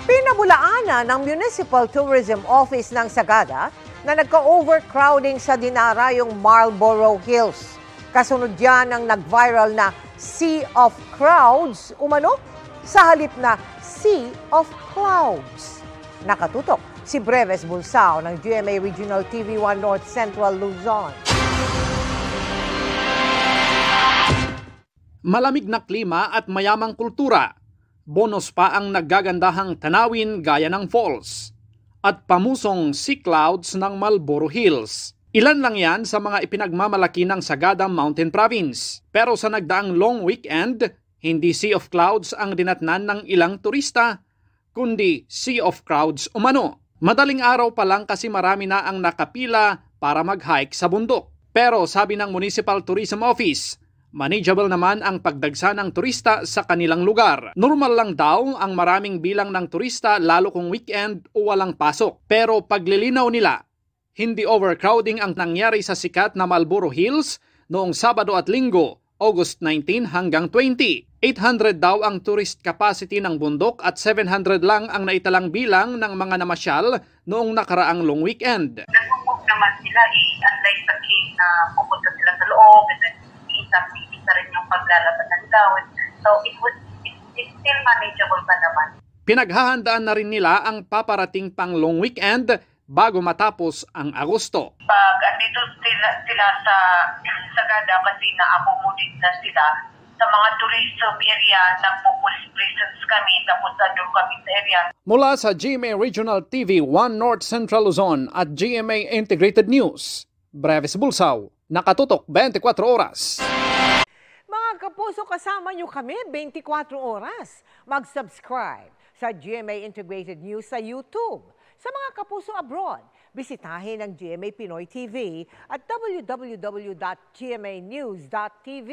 Pinabulaanan ng Municipal Tourism Office ng Sagada na nagka-overcrowding sa dinarayong Marlborough Hills. Kasunod yan ang nag-viral na Sea of Crowds umano sa halip na Sea of Clouds. Nakatutok si Breves Bulsao ng GMA Regional TV1 North Central Luzon. Malamig na klima at mayamang kultura. Bonus pa ang naggagandahang tanawin gaya ng falls at pamusong sea clouds ng Marlborough Hills. Ilan lang yan sa mga ipinagmamalaki ng Sagada Mountain Province. Pero sa nagdaang long weekend, hindi Sea of Clouds ang dinatnan ng ilang turista, kundi Sea of Crowds umano. Madaling araw pa lang kasi marami na ang nakapila para mag-hike sa bundok. Pero sabi ng Municipal Tourism Office, manageable naman ang pagdagsa ng turista sa kanilang lugar. Normal lang daw ang maraming bilang ng turista lalo kung weekend o walang pasok. Pero paglilinaw nila, hindi overcrowding ang nangyari sa sikat na Marlborough Hills noong Sabado at Linggo, August 19 hanggang 20. 800 daw ang tourist capacity ng bundok at 700 lang ang naitalang bilang ng mga namasyal noong nakaraang long weekend. Nag-book naman sila unlike sa case na pupunta sila sa loob and then isa rin yung paglalabas ng gawin. So it's still manageable pa naman. Pinaghahandaan na rin nila ang paparating pang long weekend bago matapos ang Agosto. Pag andito sila sa Sagada kasi na-accommodate na sila sa mga tourism area, nagpo-police presence kami, tapos andun kami sa area. Mula sa GMA Regional TV 1 North Central Luzon at GMA Integrated News, Breves Bulsao, nakatutok 24 oras. Mga kapuso, kasama nyo kami 24 oras. Mag-subscribe sa GMA Integrated News sa YouTube. Sa mga kapuso abroad, bisitahin ang GMA Pinoy TV at www.gmanews.tv.